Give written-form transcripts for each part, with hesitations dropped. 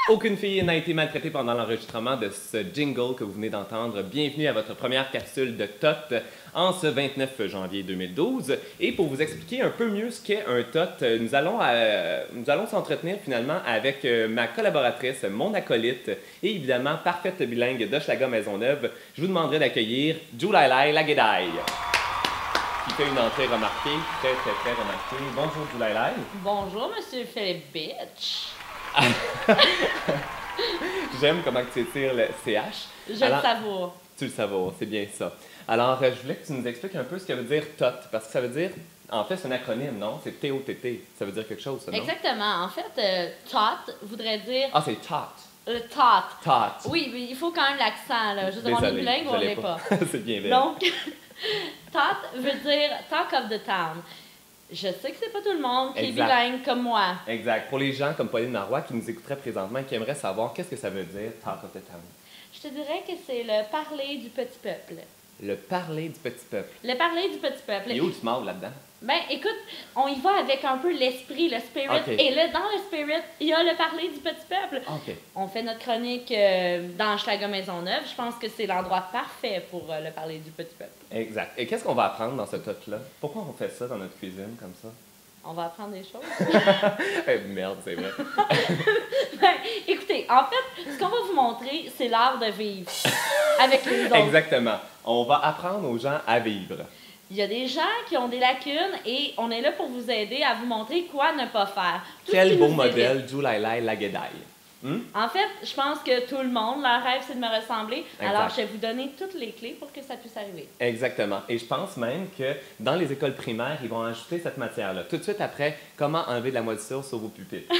Aucune fille n'a été maltraitée pendant l'enregistrement de ce jingle que vous venez d'entendre. Bienvenue à votre première capsule de TOT en ce 29 janvier 2012. Et pour vous expliquer un peu mieux ce qu'est un TOT, nous allons s'entretenir finalement avec ma collaboratrice, mon acolyte et évidemment parfaite bilingue d'Hochelaga Maisonneuve. Je vous demanderai d'accueillir Julalai Laguedaï, qui fait une entrée remarquée, très remarquée. Bonjour Julalai. Bonjour, Monsieur Philippe Bitch. J'aime comment tu étires le CH. Je le savoure. Tu le savoures, c'est bien ça. Alors, je voulais que tu nous expliques un peu ce que veut dire TOT, parce que ça veut dire, en fait, c'est un acronyme, non? C'est T-O-T-T. Ça veut dire quelque chose, ça, non? Exactement. En fait, TOT voudrait dire... Ah, c'est TOT. Le TOT. TOT. Oui, mais il faut quand même l'accent, là. Je veux dire, on est bilingue ou on l'est pas. C'est bien vrai. Donc, TOT veut dire Talk of the Town. Je sais que c'est pas tout le monde qui est bilingue comme moi. Exact. Pour les gens comme Pauline Marois qui nous écouteraient présentement et qui aimeraient savoir qu'est-ce que ça veut dire, Talk of the Town. Je te dirais que c'est le parler du petit peuple. Le parler du petit peuple. Le parler du petit peuple. Et où tu mords là-dedans? Ben, écoute, on y va avec un peu l'esprit, le spirit. Okay. Et là, dans le spirit, il y a le parler du petit peuple. Okay. On fait notre chronique dans Hochelaga Maisonneuve. Je pense que c'est l'endroit parfait pour le parler du petit peuple. Exact. Et qu'est-ce qu'on va apprendre dans ce tot-là? Pourquoi on fait ça dans notre cuisine comme ça? On va apprendre des choses. Merde, c'est vrai. Ben, écoutez, en fait, ce qu'on va vous montrer, c'est l'art de vivre avec les autres. Exactement. On va apprendre aux gens à vivre. Il y a des gens qui ont des lacunes et on est là pour vous aider à vous montrer quoi ne pas faire. Quel beau modèle, Julalai Laguedaï. En fait, je pense que tout le monde, leur rêve, c'est de me ressembler. Exact. Alors, je vais vous donner toutes les clés pour que ça puisse arriver. Exactement. Et je pense même que dans les écoles primaires, ils vont ajouter cette matière-là. Tout de suite après, comment enlever de la moisissure sur vos pupitres.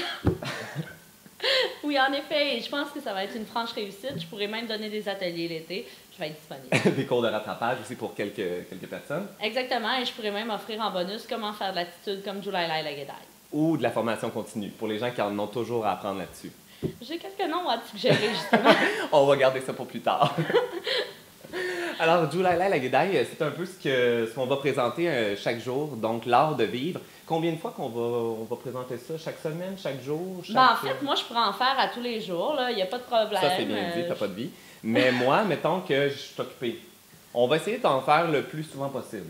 Oui, en effet, je pense que ça va être une franche réussite. Je pourrais même donner des ateliers l'été. Je vais être disponible. Des cours de rattrapage aussi pour quelques personnes. Exactement, et je pourrais même offrir en bonus comment faire de l'attitude comme Julalai Laguedaï. Ou de la formation continue, pour les gens qui en ont toujours à apprendre là-dessus. J'ai quelques noms à te suggérer, justement. On va garder ça pour plus tard. Alors, Julalai Laguedaï, c'est un peu ce qu'on va présenter chaque jour, donc l'art de vivre. Combien de fois on va présenter ça? Chaque semaine, chaque jour? Ben, en fait, moi, je pourrais en faire à tous les jours, il n'y a pas de problème. Ça, c'est bien dit, t'as pas de vie. Mais moi, mettons que je suis occupée. On va essayer d'en faire le plus souvent possible.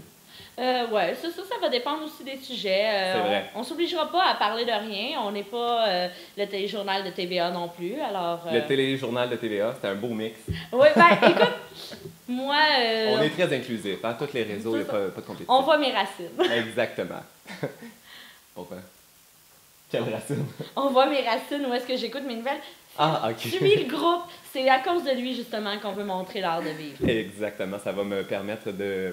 Oui, ça va dépendre aussi des sujets. C'est vrai. On s'obligira pas à parler de rien. On n'est pas le téléjournal de TVA non plus, alors... Le téléjournal de TVA, c'est un beau mix. Oui, ben écoute, moi... On est très inclusif, hein? Tous les réseaux, il n'y a pas de compétition. On voit mes racines. Exactement. Pourquoi? Quelle racine? On voit mes racines, où est-ce que j'écoute mes nouvelles. Ah, OK. Suis le groupe. C'est à cause de lui, justement, qu'on veut montrer l'art de vivre. Exactement, ça va me permettre de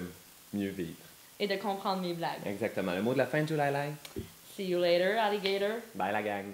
mieux vivre. Et de comprendre mes blagues. Exactement. Le mot de la fin, Julalai? See you later, alligator. Bye la gang.